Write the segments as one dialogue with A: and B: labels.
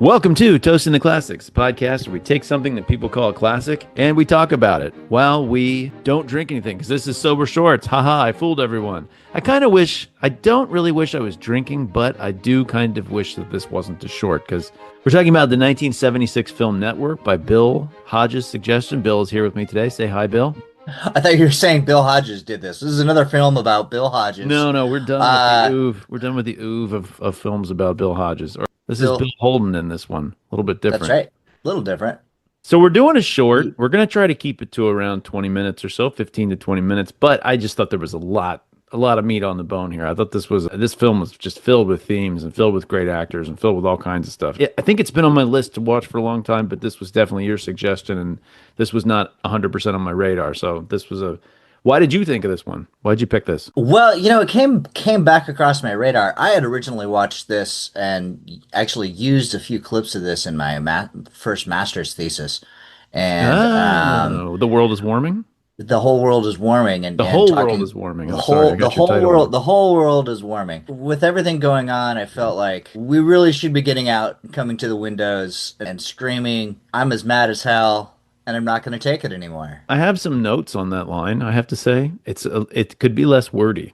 A: Welcome to Toasting the Classics, a podcast where we take something that people call a classic and we talk about it while we don't drink anything because this is sober shorts. Haha, I fooled everyone. I don't really wish I was drinking, but I do kind of wish that this wasn't a short because we're talking about the 1976 film Network by Bill Hodges' suggestion. Bill is here with me today. Say hi, Bill.
B: I thought you were saying Bill Hodges did this. This is another film about Bill Hodges.
A: No, we're done with the oeuvre. We're done with the oeuvre of films about Bill Hodges. This is Bill
B: Bill,
A: Holden in this one. A little bit
B: that's
A: different.
B: right. A little different.
A: So we're doing a short. We're going to try to keep it to around 20 minutes or so, 15 to 20 minutes. But I just thought there was a lot of meat on the bone here. I thought this film was just filled with themes and filled with great actors and filled with all kinds of stuff. Yeah, I think it's been on my list to watch for a long time, but this was definitely your suggestion, and this was not 100% on my radar. So this was a. Why did you think of this one? Why did you pick this?
B: Well, it came back across my radar. I had originally watched this and actually used a few clips of this in my first master's thesis, and
A: Oh, the world is warming.
B: the whole world is warming,
A: The
B: and
A: whole world
B: talking
A: is warming.
B: the
A: I'm sorry, I
B: whole the
A: got your
B: whole
A: title
B: world
A: wrong.
B: the whole world is warming. With everything going on, I felt like we really should be getting out, coming to the windows, and screaming, "I'm as mad as hell." And I'm not going to take it anymore.
A: I have some notes on that line. I have to say, it could be less wordy.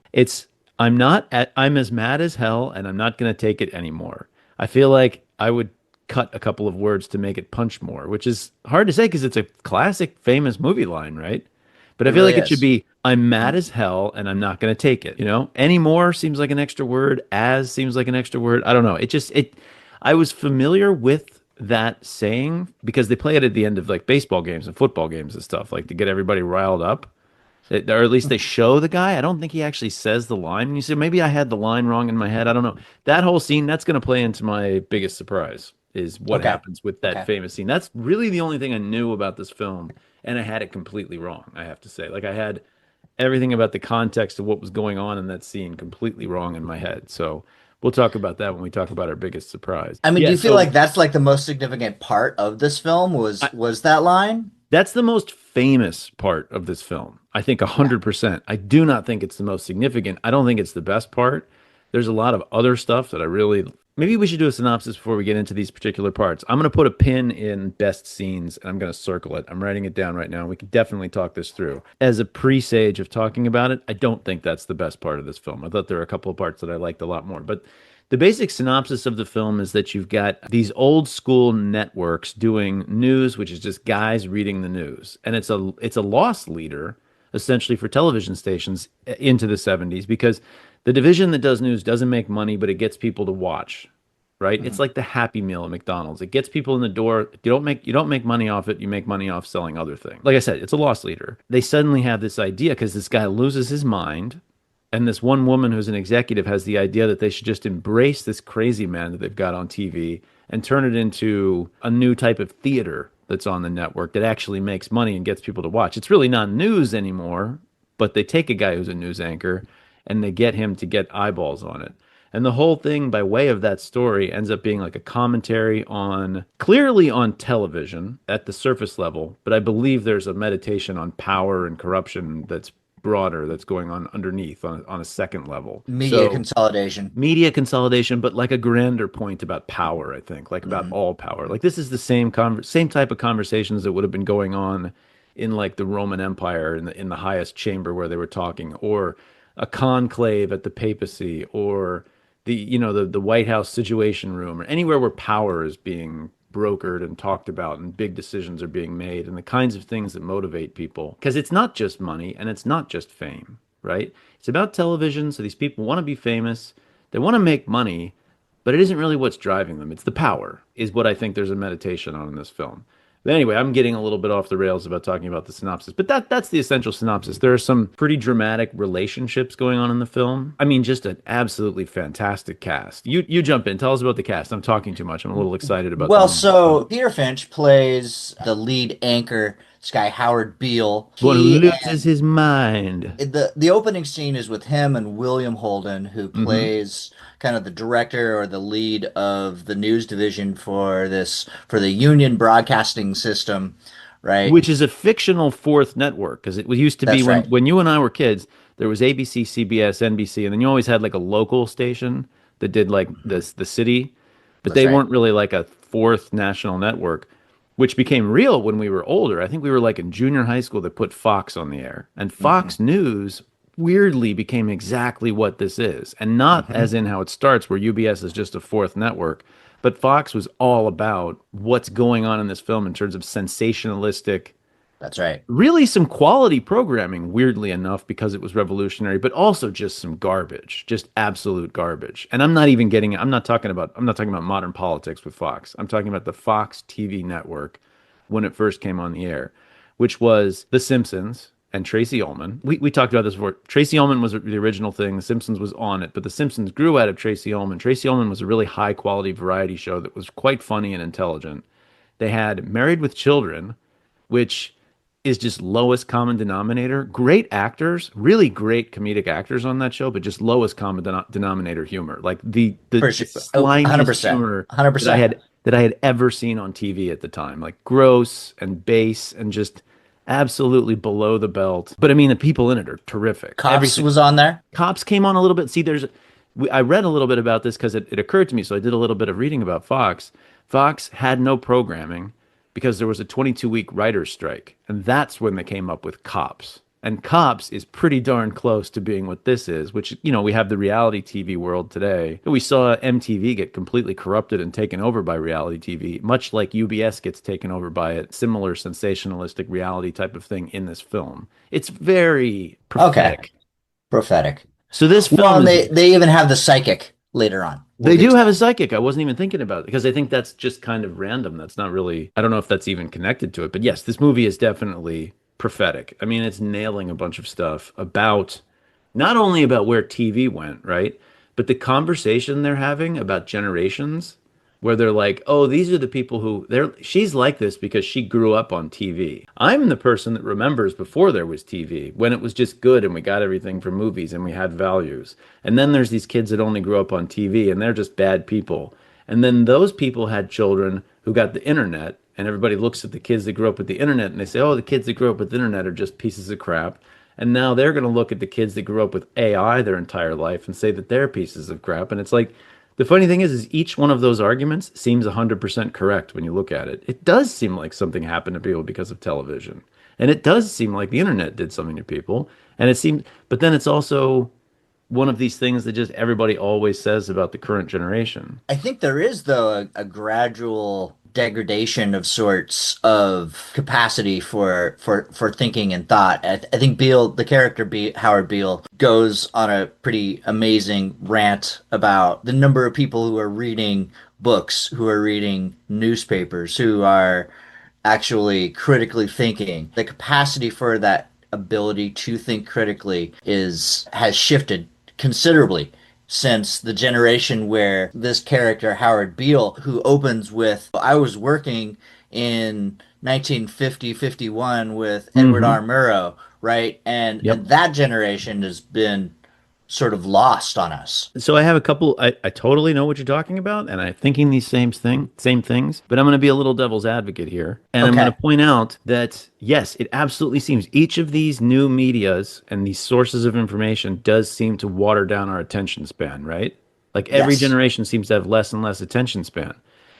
A: I'm as mad as hell, and I'm not going to take it anymore. I feel like I would cut a couple of words to make it punch more, which is hard to say because it's a classic, famous movie line, right? But I
B: It
A: feel
B: really
A: like it should
B: is.
A: be, I'm mad as hell, and I'm not going to take it. Anymore seems like an extra word. As seems like an extra word. I don't know. I was familiar with that saying because they play it at the end of like baseball games and football games and stuff, like to get everybody riled up. Or at least they show the guy. I don't think he actually says the line. And you say, maybe I had the line wrong in my head. I don't know. That whole scene, that's going to play into my biggest surprise is what
B: Okay.
A: happens with that
B: Okay.
A: famous scene. That's really the only thing I knew about this film. And I had it completely wrong, I have to say. Like I had everything about the context of what was going on in that scene completely wrong in my head. So we'll talk about that when we talk about our biggest surprise.
B: I mean, do
A: Yeah,
B: you feel
A: so
B: like that's like the most significant part of this film was that line?
A: that's the most famous part of this film. I think
B: Yeah.
A: 100%. I do not think it's the most significant. I don't think it's the best part. There's a lot of other stuff that I really. Maybe we should do a synopsis before we get into these particular parts. I'm going to put a pin in best scenes and I'm going to circle it. I'm writing it down right now. We can definitely talk this through. As a presage of talking about it, I don't think that's the best part of this film. I thought there were a couple of parts that I liked a lot more. But the basic synopsis of the film is that you've got these old school networks doing news, which is just guys reading the news. And it's a loss leader essentially for television stations into the 70s because the division that does news doesn't make money, but it gets people to watch, right? It's
B: Mhm.
A: like the Happy Meal at McDonald's. It gets people in the door. You don't make money off it. You make money off selling other things. Like I said, it's a loss leader. They suddenly have this idea because this guy loses his mind, and this one woman who's an executive has the idea that they should just embrace this crazy man that they've got on TV and turn it into a new type of theater that's on the network that actually makes money and gets people to watch. It's really not news anymore, but they take a guy who's a news anchor and they get him to get eyeballs on it. And the whole thing, by way of that story, ends up being like a commentary on clearly on television at the surface level, but I believe there's a meditation on power and corruption that's broader, that's going on underneath on a second level.
B: Media
A: So
B: consolidation.
A: media consolidation, but like a grander point about power, I think, like about
B: Mhm.
A: all power. Like this is the same type of conversations that would have been going on in like the Roman Empire in the highest chamber where they were talking, or a conclave at the papacy, or the White House Situation Room, or anywhere where power is being brokered and talked about and big decisions are being made and the kinds of things that motivate people. Because it's not just money and it's not just fame, right? It's about television. So these people want to be famous, they want to make money, but it isn't really what's driving them. It's the power, is what I think there's a meditation on in this film. But anyway, I'm getting a little bit off the rails about talking about the synopsis, but that's the essential synopsis. There are some pretty dramatic relationships going on in the film. I mean, just an absolutely fantastic cast. You jump in. Tell us about the cast. I'm talking too much. I'm a little excited about the
B: Well,
A: name of the film.
B: so Peter Finch plays the lead anchor, this guy Howard Beale.
A: One who
B: He
A: loses
B: and
A: his mind.
B: the opening scene is with him and William Holden, who
A: Hmm.
B: plays kind of the director or the lead of the news division for the Union Broadcasting System, right?
A: Which is a fictional fourth network because it used to be
B: That's right.
A: when you and I were kids, there was ABC, CBS, NBC, and then you always had like a local station that did like the city, but
B: That's
A: they
B: right.
A: weren't really like a fourth national network, which became real when we were older. I think we were like in junior high school that put Fox on the air. And
B: Hmm.
A: Fox News weirdly became exactly what this is. And not
B: Hmm.
A: as in how it starts, where UBS is just a fourth network, but Fox was all about what's going on in this film in terms of sensationalistic,
B: That's right.
A: really some quality programming, weirdly enough, because it was revolutionary, but also just some garbage, just absolute garbage. And I'm not talking about modern politics with Fox. I'm talking about the Fox TV network when it first came on the air, which was The Simpsons and Tracy Ullman. We talked about this before. Tracy Ullman was the original thing. The Simpsons was on it, but The Simpsons grew out of Tracy Ullman. Tracy Ullman was a really high quality variety show that was quite funny and intelligent. They had Married with Children, which is just lowest common denominator. Great actors, really great comedic actors on that show, but just lowest common denominator humor. Like
B: For
A: the
B: sure. Oh,
A: slimiest
B: 100%.
A: humor that
B: 100%.
A: I had ever seen on TV at the time. Like gross and base and just absolutely below the belt. But I mean, the people in it are terrific.
B: Cops
A: Everything.
B: was on there.
A: Cops came on a little bit. See, I read a little bit about this because it occurred to me. So I did a little bit of reading about Fox. Fox had no programming because there was a 22-week writer's strike. And that's when they came up with Cops. And Cops is pretty darn close to being what this is, which, we have the reality TV world today. We saw MTV get completely corrupted and taken over by reality TV, much like UBS gets taken over by a similar sensationalistic reality type of thing in this film. It's very
B: Okay.
A: prophetic.
B: Prophetic.
A: So this
B: Well,
A: film
B: and
A: is
B: they even have the psychic later on. We'll
A: they
B: get
A: do
B: to
A: have a
B: that.
A: psychic. I wasn't even thinking about it because I think that's just kind of random. That's not really, I don't know if that's even connected to it. But yes, this movie is definitely prophetic. I mean, it's nailing a bunch of stuff about not only about where TV went, right? But the conversation they're having about generations where they're like, "Oh, these are the people she's like this because she grew up on TV." I'm the person that remembers before there was TV, when it was just good and we got everything from movies and we had values. And then there's these kids that only grew up on TV and they're just bad people. And then those people had children who got the internet, and everybody looks at the kids that grew up with the internet and they say, "Oh, the kids that grew up with the internet are just pieces of crap." And now they're going to look at the kids that grew up with AI their entire life and say that they're pieces of crap. And it's like, the funny thing is each one of those arguments seems 100% correct when you look at it. It does seem like something happened to people because of television. And it does seem like the internet did something to people. And it seems, but then it's also one of these things that just everybody always says about the current generation.
B: I think there is, though, a gradual degradation of sorts of capacity for thinking and thought. I think Beale, the character Howard Beale, goes on a pretty amazing rant about the number of people who are reading books, who are reading newspapers, who are actually critically thinking. The capacity for that ability to think critically is has shifted considerably since the generation where this character, Howard Beale, who opens with, I was working in 1950, 51 with Edward
A: Mm-hmm.
B: R. Murrow, right?
A: Yep.
B: And that generation has been sort of lost on us.
A: So I have a couple. I totally know what you're talking about, and I'm thinking these same things. But I'm going to be a little devil's advocate here, and I'm going to
B: Okay.
A: point out that yes, it absolutely seems each of these new medias and these sources of information does seem to water down our attention span, right? Like every
B: Yes.
A: generation seems to have less and less attention span,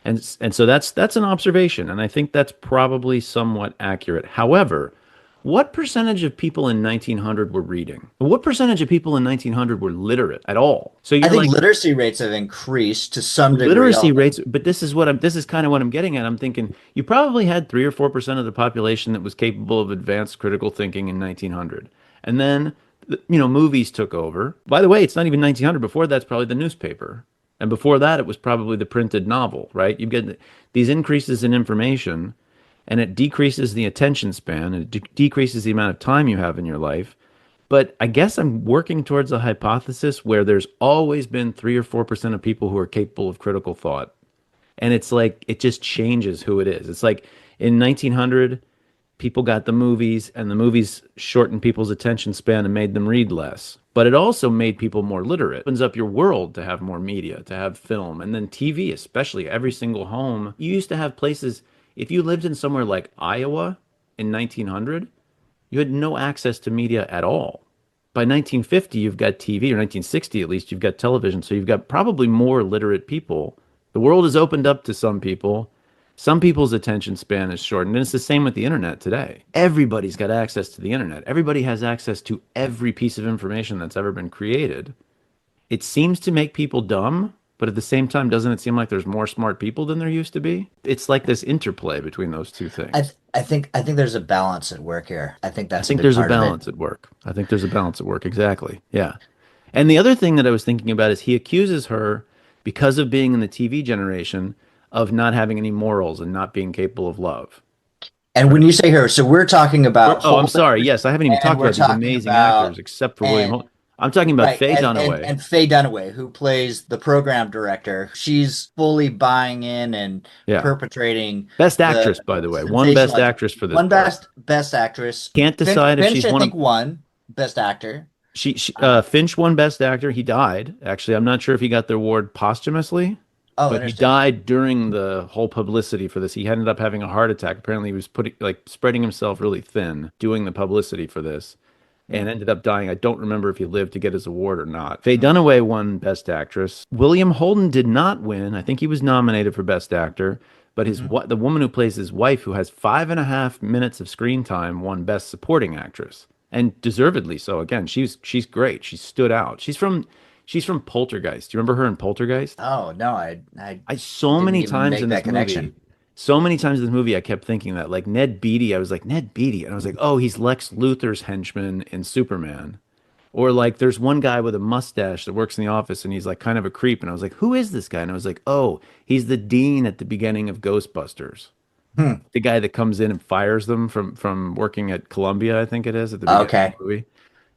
A: and so that's an observation, and I think that's probably somewhat accurate. However, what percentage of people in 1900 were reading? What percentage of people in 1900 were literate at all? So
B: I
A: you're
B: think
A: like
B: literacy rates have increased to some degree
A: literacy
B: also.
A: rates, but this is kind of what I'm getting at. I'm thinking you probably had 3 or 4% of the population that was capable of advanced critical thinking in 1900. And then, movies took over. By the way, it's not even 1900. Before that's probably the newspaper. And before that, it was probably the printed novel, right? You get these increases in information and it decreases the attention span and it decreases the amount of time you have in your life. But I guess I'm working towards a hypothesis where there's always been 3 or 4% of people who are capable of critical thought. And it's like, it just changes who it is. It's like in 1900, people got the movies, and the movies shortened people's attention span and made them read less. But it also made people more literate. It opens up your world to have more media, to have film, and then TV, especially every single home. You used to have places, if you lived in somewhere like Iowa in 1900, you had no access to media at all. By 1950, you've got TV, or 1960 at least, you've got television. So you've got probably more literate people The world has opened up to some people. Some people's attention span is shortened, and it's the same with the internet today. Everybody's got access to the internet. Everybody has access to every piece of information that's ever been created. It seems to make people dumb, but at the same time, doesn't it seem like there's more smart people than there used to be? It's like this interplay between those two things.
B: I think there's a balance at work here. I think
A: I
B: that's a
A: think
B: big
A: there's a
B: part of it.
A: balance at work. I think there's a balance at work. Exactly. Yeah. And the other thing that I was thinking about is he accuses her, because of being in the TV generation, of not having any morals and not being capable of love.
B: And when
A: Right.
B: you say her, so we're talking about
A: Oh, I'm
B: Holden,
A: sorry. Yes, I haven't even
B: and
A: talked
B: we're
A: about these
B: talking
A: amazing actors
B: about
A: except for William
B: and
A: Holt. I'm talking about
B: right,
A: Faye Dunaway.
B: and Faye Dunaway, who plays the program director. She's fully buying in and
A: Yeah.
B: perpetrating
A: Best
B: the
A: actress, by the way. One best
B: sensationalizing.
A: actress for this
B: One
A: part.
B: best actress.
A: Can't decide if
B: Finch,
A: she's
B: I
A: one
B: think,
A: of
B: won best actor.
A: Finch won Best Actor. He died. Actually, I'm not sure if he got the award posthumously,
B: Oh,
A: but he
B: interesting.
A: died during the whole publicity for this. He ended up having a heart attack. Apparently, he was putting like spreading himself really thin doing the publicity for this, and ended up dying. I don't remember if he lived to get his award or not. Faye Dunaway won Best Actress. William Holden did not win. I think he was nominated for Best Actor, but
B: Mhm.
A: the woman who plays his wife, who has 5.5 minutes of screen time, won Best Supporting Actress, and deservedly so. Again, she's great. She stood out. She's from Poltergeist. Do you remember her in Poltergeist?
B: Oh no, I
A: I so
B: didn't
A: many
B: even
A: times
B: make
A: in
B: that
A: this movie,
B: connection.
A: so many times in this movie, I kept thinking that like Ned Beatty. I was like Ned Beatty, and I was like, oh, he's Lex Luthor's henchman in Superman. Or like there's one guy with a mustache that works in the office and he's like kind of a creep. And I was like, who is this guy? And I was like, oh, he's the dean at the beginning of Ghostbusters.
B: Hmm.
A: The guy that comes in and fires them from working at Columbia, I think it is at the beginning of
B: Okay.
A: the movie.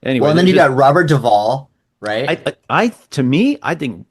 B: Well,
A: Anyway,
B: and then
A: there's
B: you
A: just
B: got Robert Duvall, right?
A: to me, I think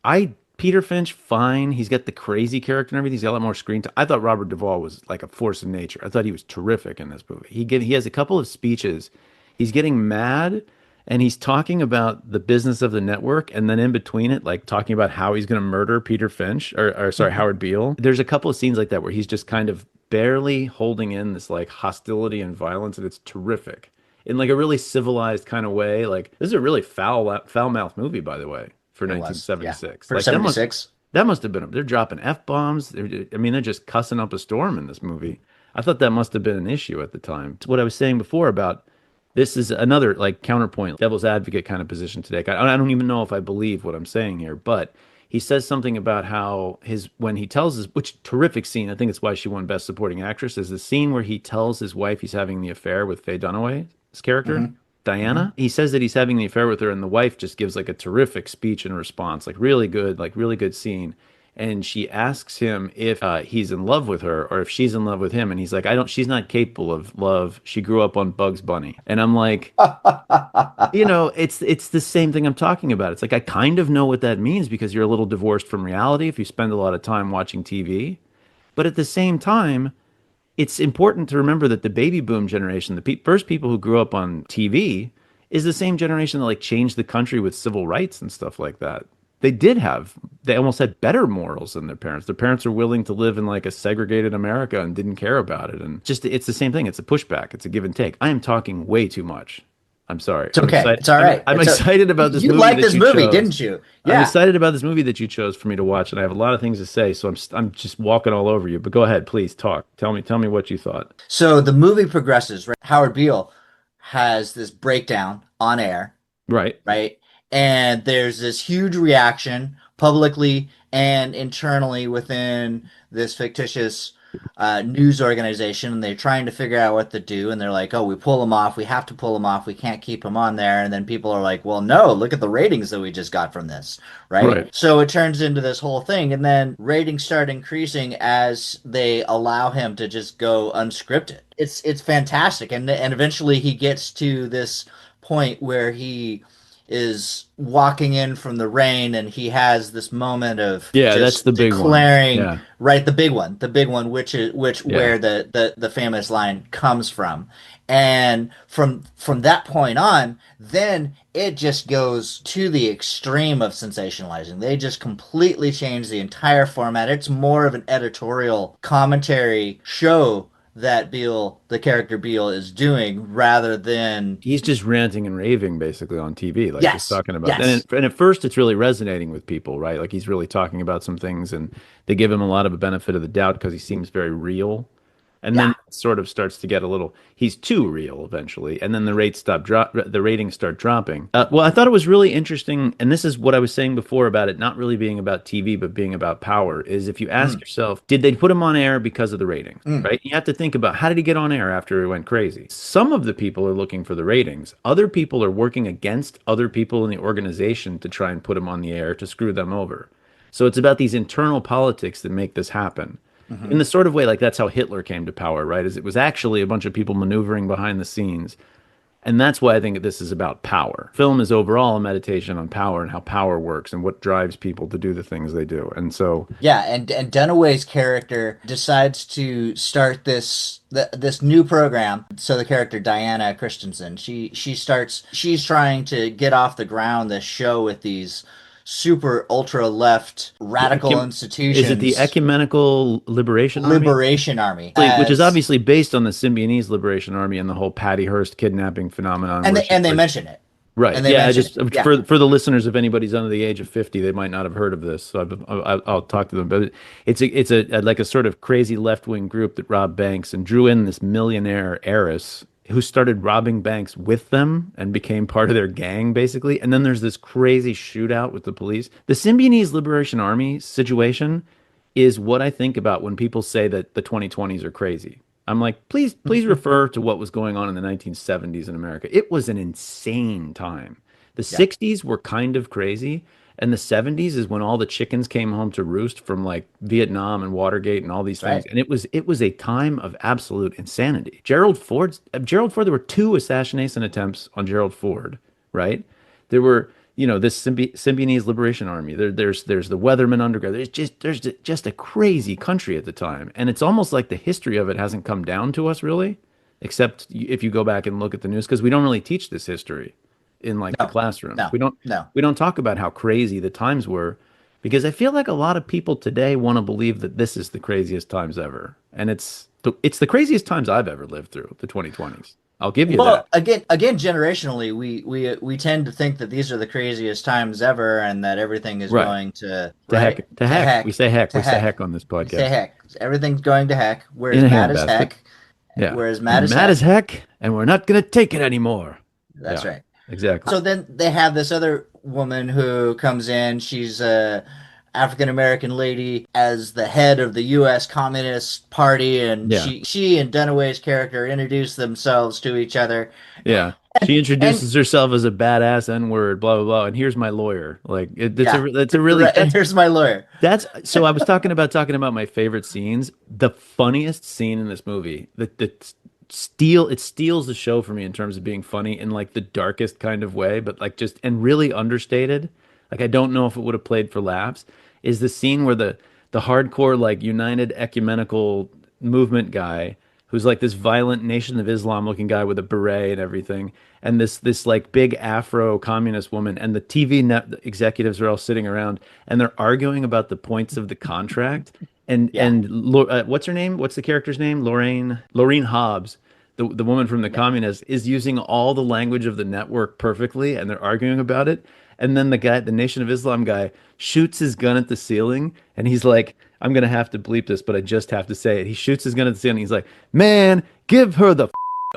A: Peter Finch, fine. He's got the crazy character and everything. He's got a lot more screen time. I thought Robert Duvall was like a force of nature. I thought he was terrific in this movie. He has a couple of speeches. He's getting mad and he's talking about the business of the network, and then in between it, like talking about how he's going to murder Peter Finch or sorry, Howard Beale. There's a couple of scenes like that where he's just kind of barely holding in this like hostility and violence, and it's terrific in like a really civilized kind of way. Like this is a really foul-mouthed movie, by the way, for
B: It was, yeah.
A: 1976.
B: For
A: Like
B: 76.
A: that must have been they're dropping F-bombs. I mean, they're just cussing up a storm in this movie. I thought that must have been an issue at the time. It's what I was saying before about this is another like counterpoint, devil's advocate kind of position today. I don't even know if I believe what I'm saying here, but he says something about how his when he tells his which terrific scene. I think it's why she won Best Supporting Actress. Is the scene where he tells his wife he's having the affair with Faye Dunaway's character,
B: Hmm. Hmm.
A: Diana. He says that he's having the affair with her, and the wife just gives like a terrific speech in response, like really good scene. And she asks him if he's in love with her or if she's in love with him, and he's like, "I don't. She's not capable of love. She grew up on Bugs Bunny." And I'm like, it's the same thing I'm talking about. It's like I kind of know what that means because you're a little divorced from reality if you spend a lot of time watching TV. But at the same time, it's important to remember that the baby boom generation, the first people who grew up on TV, is the same generation that like changed the country with civil rights and stuff like that. They almost had better morals than their parents. Their parents are willing to live in like a segregated America and didn't care about it. And just, it's the same thing. It's a pushback. It's a give and take. I am talking way too much. I'm sorry.
B: It's okay. It's all right.
A: I'm excited about this
B: You
A: movie
B: liked
A: that
B: this
A: you
B: movie,
A: chose.
B: didn't you?
A: I'm
B: Yeah.
A: excited about this movie that you chose for me to watch, and I have a lot of things to say. So I'm just walking all over you. But go ahead, please talk. Tell me what you thought.
B: So the movie progresses, right? Howard Beale has this breakdown on air,
A: Right.
B: right? And there's this huge reaction publicly and internally within this fictitious news organization. And they're trying to figure out what to do. And they're like, oh, we pull him off. We have to pull him off. We can't keep him on there. And then people are like, well, no, look at the ratings that we just got from this, right?
A: Right.
B: So it turns into this whole thing. And then ratings start increasing as they allow him to just go unscripted. It's fantastic. And eventually he gets to this point where he is walking in from the rain and he has this moment of
A: Yeah, that's
B: just
A: the big one.
B: declaring,
A: Yeah.
B: right, the big one, which
A: Yeah.
B: where the famous line comes from. And from that point on, then it just goes to the extreme of sensationalizing. They just completely change the entire format. It's more of an editorial commentary show that the character Beale is doing rather than
A: He's just ranting and raving basically on TV, like just
B: yes,
A: talking about.
B: yes,
A: And at first, it's really resonating with people, right? Like he's really talking about some things, and they give him a lot of a benefit of the doubt because he seems very real. And then
B: yeah.
A: it sort of starts to get a little. He's too real eventually, and then the ratings start dropping. Well, I thought it was really interesting, and this is what I was saying before about it not really being about TV but being about power. Is if you ask
B: Mm,
A: yourself, did they put him on air because of the ratings?
B: mm,
A: Right? You have to think about how did he get on air after it went crazy. Some of the people are looking for the ratings. Other people are working against other people in the organization to try and put him on the air to screw them over. So it's about these internal politics that make this happen in
B: hmm.
A: the sort of way like that's how Hitler came to power, right? Is it was actually a bunch of people maneuvering behind the scenes. And that's why I think this is about power. Film is overall a meditation on power and how power works and what drives people to do the things they do. And so,
B: Yeah, and Dunaway's character decides to start this new program. So the character Diana Christensen, she's trying to get off the ground this show with these super ultra left
A: the
B: radical
A: is it the
B: institutions,
A: Ecumenical Liberation Army?
B: Liberation Army,
A: Which is
B: as
A: obviously based on the Symbionese Liberation Army and the whole Patty Hearst kidnapping phenomenon, where
B: and they mention it.
A: right.
B: And they
A: Yeah, I
B: mention it.
A: just
B: Yeah.
A: for the listeners, if anybody's under the age of 50, they might not have heard of this. So I'll talk to them. But it's a like a sort of crazy left-wing group that robbed banks and drew in this millionaire heiress who started robbing banks with them and became part of their gang, basically. And then there's this crazy shootout with the police. The Symbionese Liberation Army situation is what I think about when people say that the 2020s are crazy. I'm like, please refer to what was going on in the 1970s in America. It was an insane time. The
B: Yeah.
A: 60s were kind of crazy, and the 70s is when all the chickens came home to roost from like Vietnam and Watergate and all these
B: That's
A: things.
B: right.
A: And it was a time of absolute insanity. Gerald Ford, there were two assassination attempts on Gerald Ford, right? There were, this Symbionese Liberation Army. There's the Weatherman Underground. There's just a crazy country at the time, and it's almost like the history of it hasn't come down to us really, except if you go back and look at the news, because we don't really teach this history in like the
B: No,
A: classrooms.
B: no,
A: We don't
B: no.
A: we don't talk about how crazy the times were, because I feel like a lot of people today want to believe that this is the craziest times ever, and it's the craziest times I've ever lived through, the 2020s. I'll give you that.
B: Well, again, generationally, we tend to think that these are the craziest times ever, and that everything is
A: Right.
B: going to
A: To
B: right
A: heck. To
B: to
A: heck. We
B: heck,
A: say heck.
B: to
A: We say
B: heck.
A: heck on this
B: We say
A: podcast.
B: heck. Everything's going to heck. We're
A: In
B: as
A: a
B: mad as
A: handbasket.
B: heck.
A: Yeah.
B: We're as
A: We're
B: mad as
A: mad as
B: heck.
A: heck, and we're not going to take it anymore.
B: That's
A: Yeah,
B: right.
A: exactly.
B: So then they have this other woman who comes in. She's a African American lady as the head of the U.S. Communist Party, and
A: Yeah.
B: she and Dunaway's character introduce themselves to each other.
A: Yeah. She
B: And
A: introduces herself as a badass N-word, blah, blah, blah. And here's my lawyer. Like,
B: yeah,
A: it's a really,
B: right. And here's my lawyer.
A: so I was talking about my favorite scenes. The funniest scene in this movie it steals the show for me in terms of being funny in like the darkest kind of way, but like just and really understated. Like I don't know if it would have played for laughs. Is the scene where the hardcore like United Ecumenical Movement guy who's like this violent Nation of Islam looking guy with a beret and everything, and this like big Afro communist woman, and the TV net executives are all sitting around and they're arguing about the points of the contract.
B: Yeah,
A: What's her name? What's the character's name? Lorraine Hobbs, the woman from the
B: yeah.
A: communist, is using all the language of the network perfectly, and they're arguing about it. And then the Nation of Islam guy, shoots his gun at the ceiling, and he's like, "I'm gonna have to bleep this, but I just have to say it." He shoots his gun at the ceiling. He's like, "Man, give her the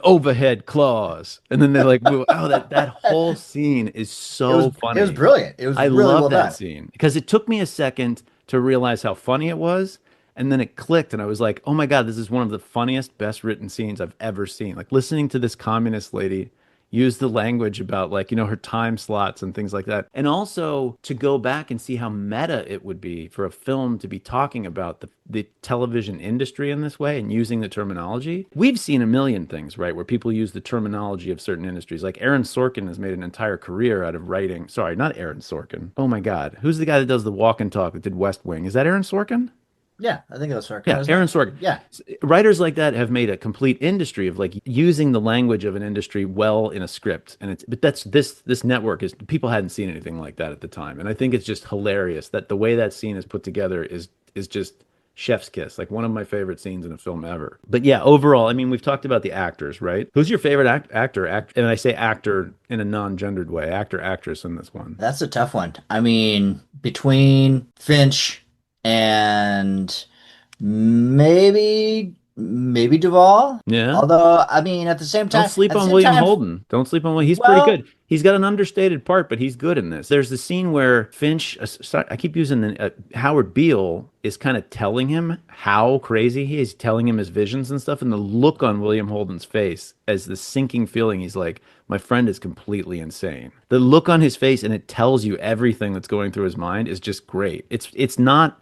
A: overhead claws." And then they like move. Oh, that whole scene is so
B: It was
A: funny.
B: brilliant. It was
A: I
B: really
A: love
B: well
A: that
B: done.
A: scene because it took me a second to realize how funny it was. And then it clicked, and I was like, oh my God, this is one of the funniest, best written scenes I've ever seen. Like listening to this communist lady use the language about like, her time slots and things like that. And also to go back and see how meta it would be for a film to be talking about the television industry in this way and using the terminology. We've seen a million things, right, where people use the terminology of certain industries. Like Aaron Sorkin has made an entire career out of writing. Sorry, not Aaron Sorkin. Oh my God. Who's the guy that does the walk and talk that did West Wing? Is that Aaron Sorkin?
B: Yeah, I think it was Sorkin,
A: Yeah,
B: wasn't
A: Aaron
B: it?
A: Sorkin.
B: Yeah,
A: Writers like that have made a complete industry of like using the language of an industry well in a script. And but this network is people hadn't seen anything like that at the time. And I think it's just hilarious that the way that scene is put together is just chef's kiss, like one of my favorite scenes in a film ever. But yeah, overall, I mean, we've talked about the actors, right? Who's your favorite actor? And I say actor in a non-gendered way, actor, actress in this one.
B: That's a tough one. I mean, between Finch and maybe Duvall.
A: Yeah.
B: Although, I mean,
A: Don't sleep
B: at the
A: on
B: same
A: William
B: time,
A: Holden. Don't sleep on William. He's pretty
B: well,
A: good. He's got an understated part, but he's good in this. There's the scene where Finch, I keep using Howard Beale is kind of telling him how crazy he is, telling him his visions and stuff, and the look on William Holden's face as the sinking feeling. He's like, my friend is completely insane. The look on his face, and it tells you everything that's going through his mind is just great. It's not.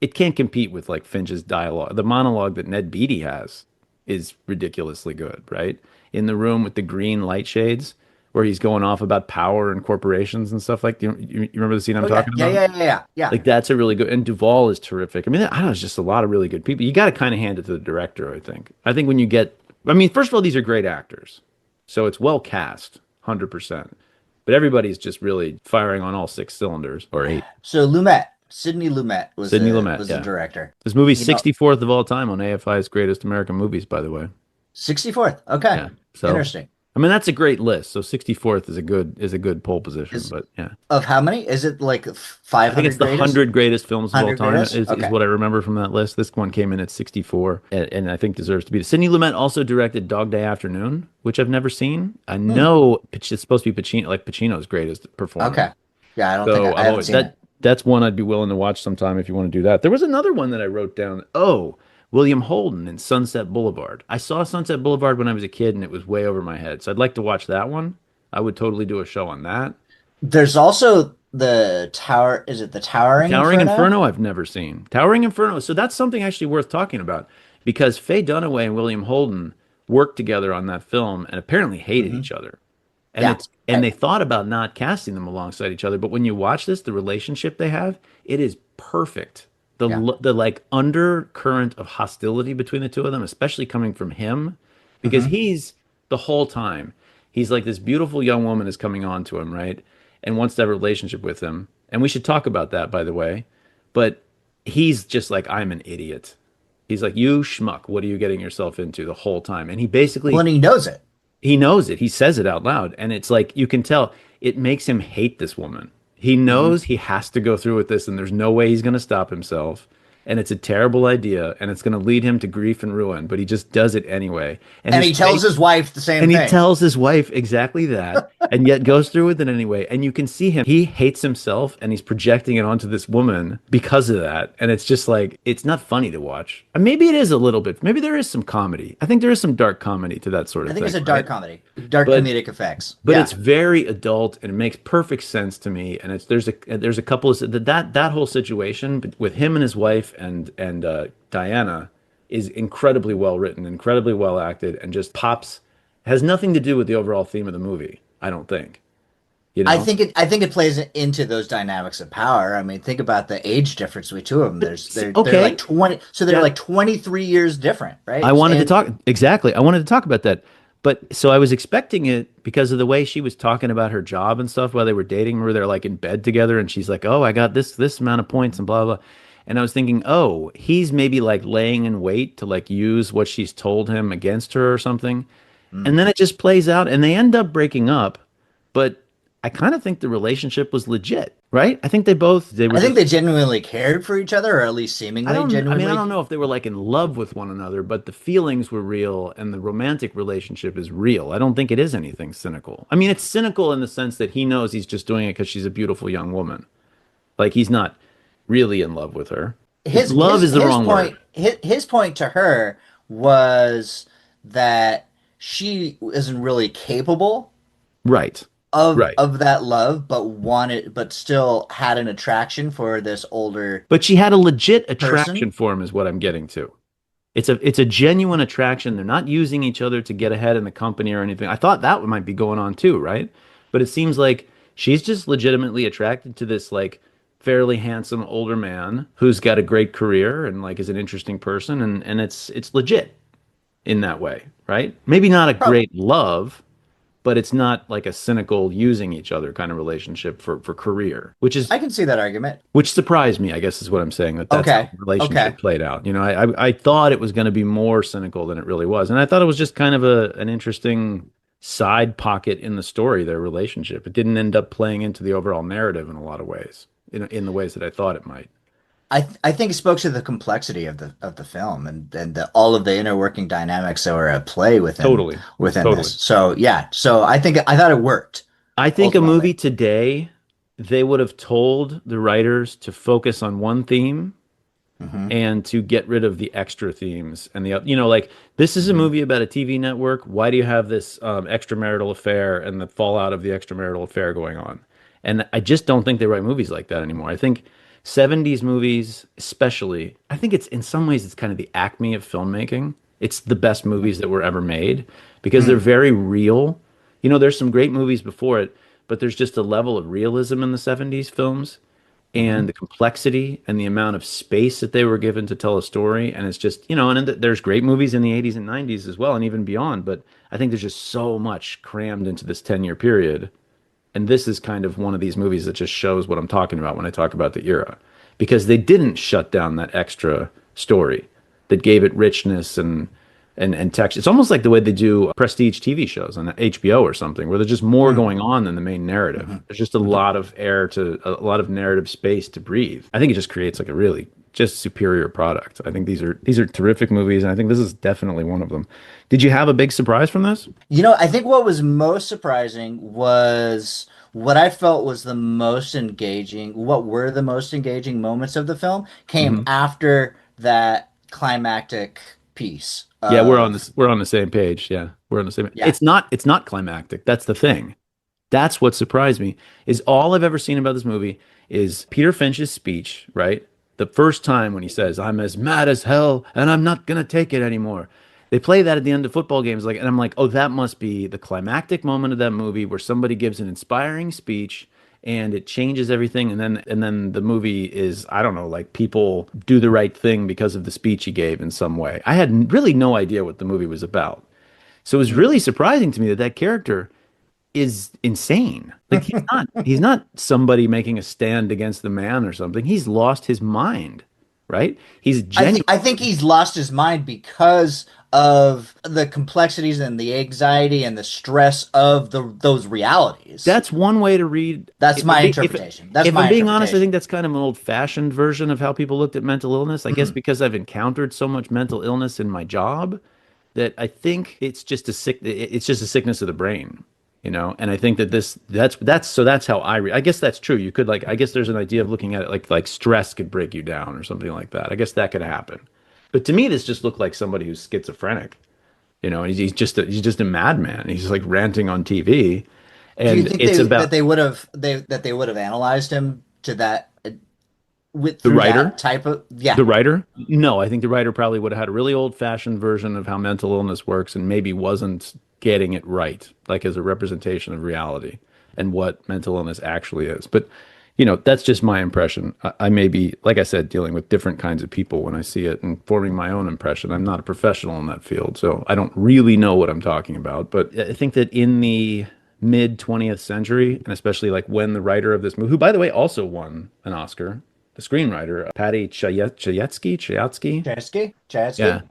A: It can't compete with like Finch's dialogue. The monologue that Ned Beatty has is ridiculously good, right? In the room with the green light shades, where he's going off about power and corporations and stuff like. You remember the scene I'm
B: oh yeah,
A: talking
B: yeah,
A: about?
B: yeah, yeah, yeah, yeah.
A: Like that's a really good. And Duvall is terrific. I mean, I don't know, it's just a lot of really good people. You got to kind of hand it to the director, I think. I think when you get, I mean, first of all, these are great actors, so it's well cast, 100%. But everybody's just really firing on all six cylinders or eight.
B: So Lumet, Sidney Lumet
A: Sidney Lumet,
B: was the
A: yeah.
B: director.
A: This movie's
B: You know,
A: 64th of all time on AFI's Greatest American Movies, by the way.
B: 64th. Okay.
A: Yeah. So,
B: Interesting.
A: I mean, that's a great list. So 64th is a good pole position,
B: Is
A: but yeah.
B: of how many? Is it like
A: I think it's
B: 500
A: the
B: greatest?
A: 100 greatest films of all
B: 100
A: time
B: greatest?
A: is
B: Okay.
A: what I remember from that list. This one came in at 64 and I think deserves to be. Sidney Lumet also directed Dog Day Afternoon, which I've never seen. I
B: Hmm.
A: know it's supposed to be Pacino, like Pacino's greatest performance.
B: Okay. Yeah,
A: So
B: I
A: I've
B: haven't
A: always
B: seen it.
A: that's one I'd be willing to watch sometime if you want to do that. There was another one that I wrote down. Oh, William Holden in Sunset Boulevard. I saw Sunset Boulevard when I was a kid and it was way over my head. So I'd like to watch that one. I would totally do a show on that.
B: There's also the Tower, is it the Towering
A: Towering
B: Inferno?
A: Inferno, I've never seen. Towering Inferno. So that's something actually worth talking about because Faye Dunaway and William Holden worked together on that film and apparently hated
B: Hmm.
A: each other. And
B: Yeah.
A: it's and
B: I,
A: they thought about not casting them alongside each other, but when you watch this, the relationship they have, it is perfect.
B: yeah.
A: The like undercurrent of hostility between the two of them, especially coming from him, because
B: Hmm.
A: he's the whole time he's like this beautiful young woman is coming on to him, right? And wants to have a relationship with him. And we should talk about that, by the way. But he's just like, I'm an idiot. He's like, you schmuck, what are you getting yourself into the whole time? And he
B: Well,
A: basically
B: and he knows it.
A: he knows it. He says it out loud. And it's like you can tell it makes him hate this woman. He
B: Hmm.
A: knows he has to go through with this and there's no way he's going to stop himself. And it's a terrible idea and it's going to lead him to grief and ruin, but he just does it anyway. And
B: And
A: his
B: he tells
A: face
B: his wife the same
A: and he
B: thing.
A: tells his wife exactly that, and yet goes through with it anyway. And you can see him. He hates himself and he's projecting it onto this woman because of that. And it's just like, it's not funny to watch. Maybe it is a little bit. Maybe there is some comedy. I think there is some dark comedy to that sort
B: I
A: of
B: think
A: thing,
B: it's a
A: right?
B: dark comedy, dark
A: But
B: comedic effects.
A: but
B: Yeah.
A: it's very adult and it makes perfect sense to me. And it's there's a couple of that whole situation with him and his wife and Diana is incredibly well written, incredibly well acted, and just pops has nothing to do with the overall theme of the movie, I don't think. You know?
B: I think it plays into those dynamics of power. I mean, think about the age difference between two of them. They're like
A: Okay.
B: 20, so they're
A: Yeah.
B: like 23 years different,
A: I
B: right?
A: wanted to
B: And
A: talk exactly. I wanted to talk about that. But so I was expecting it because of the way she was talking about her job and stuff while they were dating, where they're like in bed together and she's like, "Oh, I got this amount of points and blah blah." And I was thinking, "Oh, he's maybe like laying in wait to like use what she's told him against her or something."
B: mm,
A: And then it just plays out and they end up breaking up. But I kind of think the relationship was legit, right? I think they were
B: I think
A: just
B: they genuinely cared for each other, or at least seemingly
A: I mean, I
B: genuinely.
A: don't know if they were like in love with one another, but the feelings were real and the romantic relationship is real. I don't think it is anything cynical. I mean, it's cynical in the sense that he knows he's just doing it because she's a beautiful young woman. Like he's not really in love with her. Love is the
B: His
A: wrong word.
B: point his point to her was that she isn't really capable
A: Right. Right.
B: of that love, but still had an attraction for this older
A: But she had a legit
B: person.
A: attraction for him, is what I'm getting to. It's a genuine attraction. They're not using each other to get ahead in the company or anything. I thought that might be going on too, right? But it seems like she's just legitimately attracted to this like fairly handsome older man who's got a great career and like is an interesting person and it's legit in that way, right? Maybe not a
B: Pro-
A: great love, but it's not like a cynical using each other kind of relationship for career,
B: I can see that argument.
A: which surprised me, I guess is what I'm saying, that that's how
B: Okay.
A: the relationship
B: Okay.
A: played out. You know, I thought it was going to be more cynical than it really was. And I thought it was just kind of an interesting side pocket in the story, their relationship. It didn't end up playing into the overall narrative in a lot of ways, in the ways that I thought it might.
B: I think it spoke to the complexity of the film and all of the inner working dynamics that were at play
A: Totally.
B: within this.
A: Totally.
B: So yeah, so I thought it worked
A: I think a
B: ultimately.
A: movie today, they would have told the writers to focus on one theme
B: Hmm.
A: and to get rid of the extra themes and like this is a
B: Hmm.
A: movie about a TV network. Why do you have this extramarital affair and the fallout of the extramarital affair going on? And I just don't think they write movies like that anymore. I think 70s movies, especially, I think it's in some ways it's kind of the acme of filmmaking. It's the best movies that were ever made because they're
B: Hmm.
A: very real. You know, there's some great movies before it, but there's just a level of realism in the 70s films
B: Hmm.
A: and the complexity and the amount of space that they were given to tell a story. And it's just, and there's great movies in the 80s and 90s as well, and even beyond. But I think there's just so much crammed into this 10-year period. And this is kind of one of these movies that just shows what I'm talking about when I talk about the era, because they didn't shut down that extra story that gave it richness and text. It's almost like the way they do prestige TV shows on HBO or something, where there's just more
B: Hmm.
A: going on than the main narrative.
B: Hmm.
A: There's just a
B: Hmm.
A: lot of a lot of narrative space to breathe. I think it just creates like a really just superior product. I think these are terrific movies, and I think this is definitely one of them. Did you have a big surprise from this?
B: I think what was most surprising was what I felt was the most engaging, what were the most engaging moments of the film came
A: Hmm.
B: after that climactic piece
A: Yeah,
B: of,
A: we're on the same page. Yeah, we're on the same.
B: yeah.
A: It's not climactic. That's the thing. That's what surprised me is all I've ever seen about this movie is Peter Finch's speech, right? The first time when he says, "I'm as mad as hell and I'm not gonna take it anymore." They play that at the end of football games, like, and I'm like, oh, that must be the climactic moment of that movie where somebody gives an inspiring speech and it changes everything, and then the movie is, I don't know, like people do the right thing because of the speech he gave in some way. I had really no idea what the movie was about. So it was
B: Mm.
A: really surprising to me that that character is insane. Like he's not somebody making a stand against the man or something. He's lost his mind, right? He's
B: I think
A: genuinely.
B: he's lost his mind because of the complexities and the anxiety and the stress of those realities.
A: That's one way to read.
B: That's
A: If I'm
B: my
A: being,
B: interpretation. That's
A: if I'm
B: my
A: being honest, I think
B: interpretation.
A: that's kind of an old-fashioned version of how people looked at mental illness. I guess
B: Mm.
A: because I've encountered so much mental illness in my job that I think it's just a sickness of the brain, And I think that that's how I read. I guess that's true. You could like I guess there's an idea of looking at it like stress could break you down or something like that. I guess that could happen. But to me, this just looked like somebody who's schizophrenic, and he's just a madman. He's like ranting on TV,
B: Do you
A: and
B: think
A: it's
B: that
A: about
B: they would have analyzed him to that with
A: the
B: through
A: writer.
B: that type of
A: The
B: yeah.
A: writer? No, I think the writer probably would have had a really old-fashioned version of how mental illness works and maybe wasn't getting it right, like as a representation of reality and what mental illness actually is. But, that's just my impression. I may be, like I said, dealing with different kinds of people when I see it and forming my own impression. I'm not a professional in that field, so I don't really know what I'm talking about. But I think that in the mid 20th century, and especially like when the writer of this movie, who by the way also won an Oscar, the screenwriter, Patty Chayefsky. Yeah.
B: Chayefsky,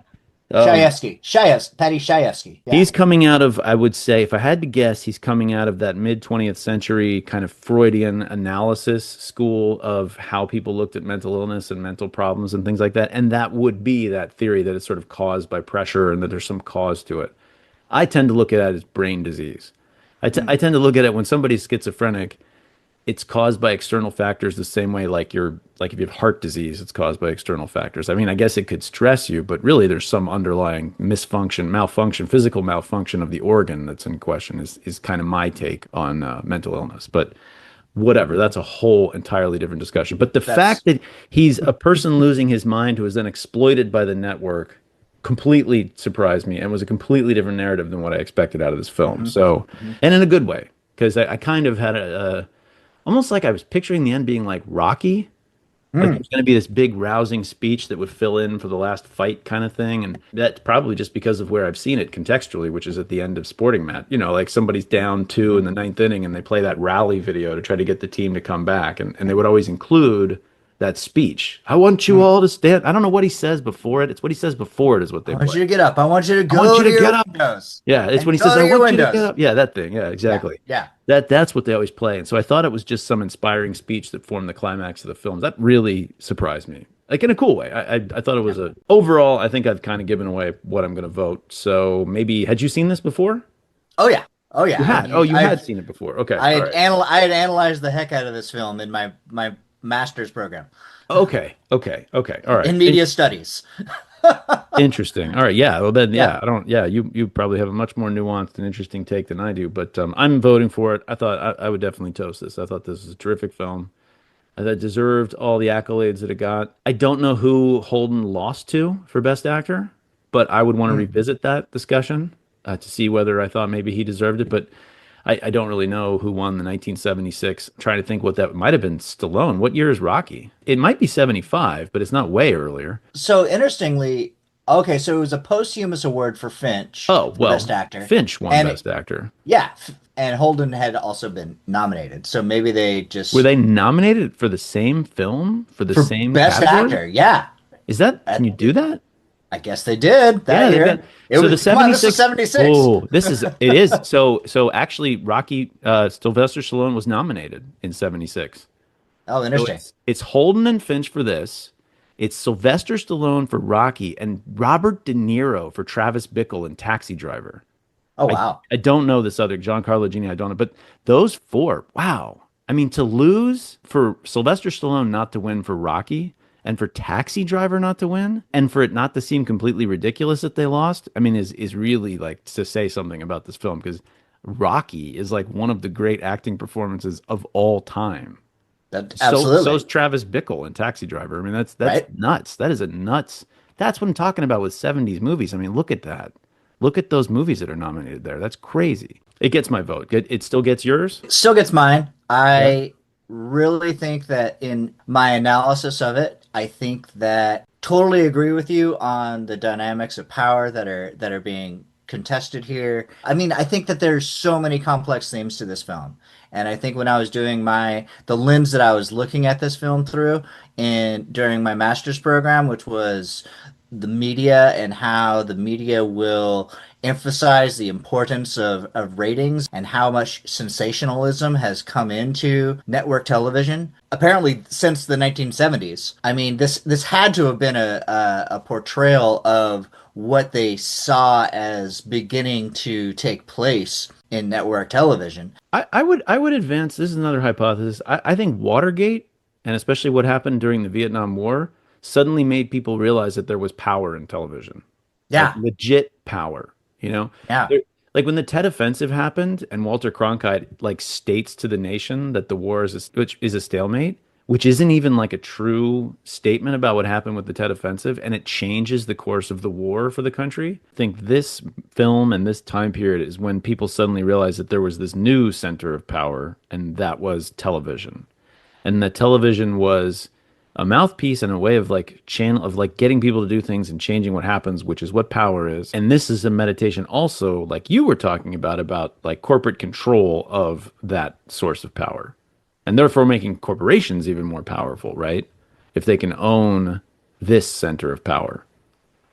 A: Um,
B: Patty Chayefsky. Yeah.
A: he's coming out of, I would say, if I had to guess, he's coming out of that mid 20th century kind of Freudian analysis school of how people looked at mental illness and mental problems and things like that. And that would be that theory that it's sort of caused by pressure and that there's some cause to it. I tend to look at it as brain disease.
B: Mm.
A: I tend to look at it when somebody's schizophrenic, it's caused by external factors the same way like if you have heart disease, it's caused by external factors. I mean, I guess it could stress you, but really there's some underlying malfunction, physical malfunction of the organ that's in question is kind of my take on mental illness. But whatever, that's a whole entirely different discussion. But the fact
B: That's
A: that he's a person losing his mind who is then exploited by the network completely surprised me and was a completely different narrative than what I expected out of this film.
B: hmm
A: So,
B: hmm
A: and in a good way, because I kind of had a almost like I was picturing the end being like Rocky, Like
B: Hmm.
A: there's going to be this big rousing speech that would fill in for the last fight kind of thing. And that's probably just because of where I've seen it contextually, which is at the end of sporting match. Like somebody's down two in the ninth inning and they play that rally video to try to get the team to come back. And they would always include that speech. I want you
B: Hmm.
A: all to stand. I don't know what he says before it. It's what he says before it is what
B: I
A: they
B: want
A: play.
B: you to get up. I want you to
A: I want
B: go
A: you
B: to
A: to get
B: your
A: up.
B: windows
A: Yeah, it's when
B: and
A: he says,
B: go
A: I
B: to your
A: want you to get
B: windows.
A: up. Yeah, that thing. Yeah,
B: Yeah.
A: exactly.
B: Yeah.
A: That's what they always play. And so I thought it was just some inspiring speech that formed the climax of the film. That really surprised me. Like in a cool way. I thought it
B: Yeah.
A: was a overall, I think I've kind of given away what I'm gonna vote. So maybe had you seen this before?
B: Oh yeah. Oh
A: You
B: yeah.
A: had. Oh, you had seen it before. Okay. All right.
B: I had analyzed the heck out of this film in my master's program
A: Okay. Okay. Okay. All right.
B: in media studies.
A: Interesting. All right. Yeah. Well, then,
B: Yeah.
A: yeah. I don't. Yeah. You probably have a much more nuanced and interesting take than I do. But I'm voting for it. I thought I would definitely toast this. I thought this was a terrific film. I thought it deserved all the accolades that it got. I don't know who Holden lost to for Best Actor, but I would want to
B: Hmm.
A: revisit that discussion to see whether I thought maybe he deserved it. But I don't really know who won the 1976. I'm trying to think what that might have been. Stallone. What year is Rocky? It might be 75, but it's not way earlier.
B: So interestingly, okay, so it was a posthumous award for Finch
A: Oh,
B: for Best
A: well,
B: Actor,
A: Finch won
B: and
A: Best Actor.
B: yeah, and Holden had also been nominated. So maybe they
A: Were
B: just
A: they nominated for the same film for the
B: for
A: same
B: Best
A: category?
B: Actor. Yeah,
A: Is that, can
B: I,
A: you do that?
B: I guess they did
A: Yeah,
B: that
A: they've got
B: year. It
A: so the
B: was come on, this was
A: 76.
B: 76.
A: Oh, it is. So actually Rocky Sylvester Stallone was nominated in 76.
B: Oh,
A: So
B: interesting.
A: it's Holden and Finch for this. It's Sylvester Stallone for Rocky and Robert De Niro for Travis Bickle in Taxi Driver.
B: Oh
A: I
B: wow.
A: I don't know this other Giancarlo Gini, I don't know, but those four, wow. I mean, to lose for Sylvester Stallone not to win for Rocky and for Taxi Driver not to win and for it not to seem completely ridiculous that they lost, I mean, is really like to say something about this film because Rocky is like one of the great acting performances of all time.
B: That
A: So
B: absolutely
A: is Travis Bickle in Taxi Driver. I mean, that's
B: right.
A: nuts. That is a nuts. That's what I'm talking about with 70s movies. I mean, look at that. Look at those movies that are nominated there. That's crazy. It gets my vote. It still gets yours?
B: Still gets mine.
A: Yeah.
B: I really think that in my analysis of it, I think that totally agree with you on the dynamics of power that are being contested here. I mean, I think that there's so many complex themes to this film. And I think when I was doing the lens that I was looking at this film through and during my master's program, which was the media and how the media will emphasize the importance of ratings and how much sensationalism has come into network television. Apparently, since the 1970s. I mean, this had to have been a portrayal of what they saw as beginning to take place in network television.
A: I would advance. This is another hypothesis. I think Watergate, and especially what happened during the Vietnam War, suddenly made people realize that there was power in television, like
B: Yeah,
A: legit power. You know,
B: yeah.
A: There- like when the Tet Offensive happened, and Walter Cronkite like states to the nation that the war which is a stalemate, which isn't even like a true statement about what happened with the Tet Offensive, and it changes the course of the war for the country. I think this film and this time period is when people suddenly realized that there was this new center of power, and that was television and that television was a mouthpiece and a way of like channel of like getting people to do things and changing what happens, which is what power is. And this is a meditation also like you were talking about like corporate control of that source of power. And therefore making corporations even more powerful, right? If they can own this center of power.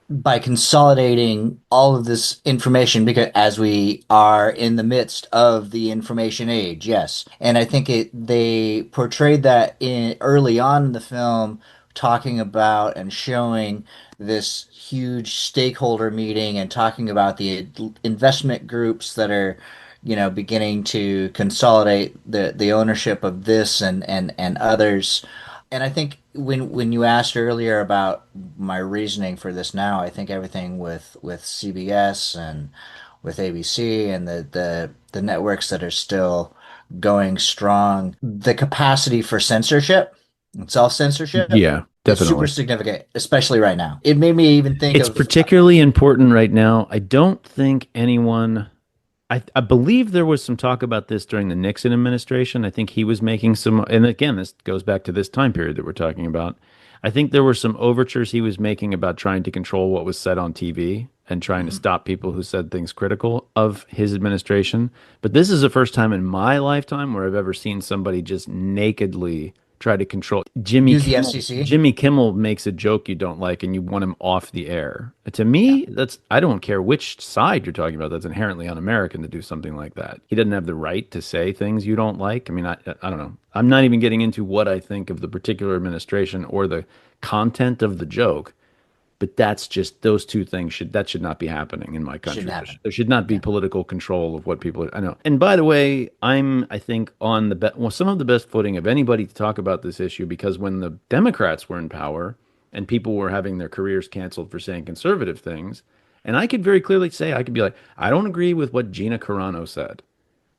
B: By consolidating all of this information because as we are in the midst of the information age, yes. And I think they portrayed that in early on in the film, talking about and showing this huge stakeholder meeting and talking about the investment groups that are beginning to consolidate the ownership of this and others. And I think when you asked earlier about my reasoning for this now, I think everything with CBS and with ABC and the networks that are still going strong, the capacity for censorship and self-censorship
A: Yeah,
B: is super
A: definitely.
B: significant, especially right now. It made me even think
A: It's
B: of
A: particularly important right now. I don't think anyone I believe there was some talk about this during the Nixon administration. I think he was making some, and again, this goes back to this time period that we're talking about. I think there were some overtures he was making about trying to control what was said on TV and trying to
B: Mhm.
A: stop people who said things critical of his administration. But this is the first time in my lifetime where I've ever seen somebody just nakedly try to control.
B: Use the FCC.
A: Jimmy Kimmel makes a joke you don't like and you want him off the air. To me, that's I don't care which side you're talking about. That's inherently un-American to do something like that. He doesn't have the right to say things you don't like. I mean, I don't know. I'm not even getting into what I think of the particular administration or the content of the joke. But that's just those two things should not be happening in my
B: Shouldn't
A: country.
B: happen.
A: There should not be
B: Yeah.
A: political control of what people I know. And by the way, I think on well, some of the best footing of anybody to talk about this issue because when the Democrats were in power and people were having their careers canceled for saying conservative things, and I could very clearly say I could be like, I don't agree with what Gina Carano said.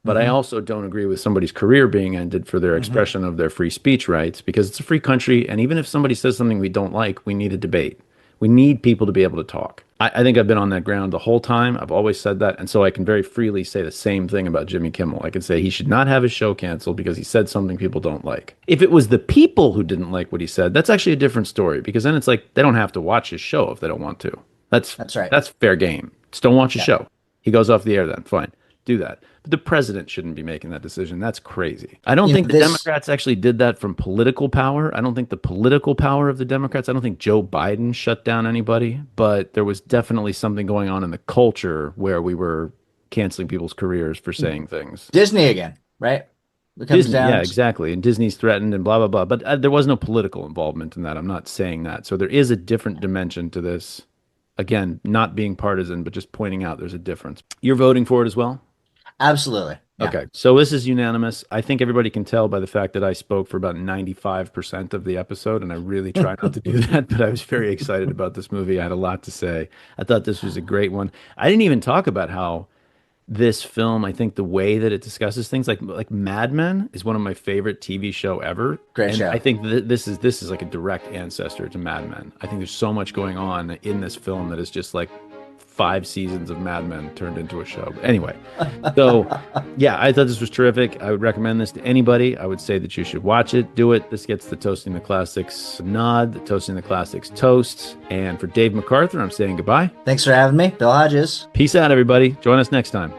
A: But I
B: Hmm.
A: also don't agree with somebody's career being ended for their
B: Hmm.
A: expression of their free speech rights because it's a free country. And even if somebody says something we don't like, we need a debate. We need people to be able to talk. I think I've been on that ground the whole time. I've always said that. And so I can very freely say the same thing about Jimmy Kimmel. I can say he should not have his show canceled because he said something people don't like. If it was the people who didn't like what he said, that's actually a different story because then it's like they don't have to watch his show if they don't want to. That's
B: That's right.
A: that's fair game. Just don't watch his
B: Yeah.
A: show. He goes off the air then. Fine. Do that. But the president shouldn't be making that decision. That's crazy. I don't think the
B: This
A: Democrats actually did that from political power. I don't think the political power of the Democrats, I don't think Joe Biden shut down anybody, but there was definitely something going on in the culture where we were canceling people's careers for saying things.
B: Disney again, right? It comes
A: Disney, yeah,
B: down.
A: exactly. And Disney's threatened and blah, blah, blah. But there was no political involvement in that. I'm not saying that. So there is a different dimension to this. Again, not being partisan, but just pointing out there's a difference. You're voting for it as well?
B: Absolutely. Yeah.
A: Okay, so this is unanimous. I think everybody can tell by the fact that I spoke for about 95% of the episode, and I really try not to do that, but I was very excited about this movie. I had a lot to say. I thought this was a great one. I didn't even talk about how this film, I think the way that it discusses things like Mad Men is one of my favorite TV show ever.
B: Great
A: And I
B: show.
A: think this is like a direct ancestor to Mad Men. I think there's so much going on in this film that is just like 5 seasons of Mad Men turned into a show. But anyway, so yeah, I thought this was terrific. I would recommend this to anybody. I would say that you should watch it, do it. This gets the Toasting the Classics nod, the Toasting the Classics toast. And for Dave MacArthur, I'm saying goodbye.
B: Thanks for having me, Bill Hodges.
A: Peace out, everybody. Join us next time.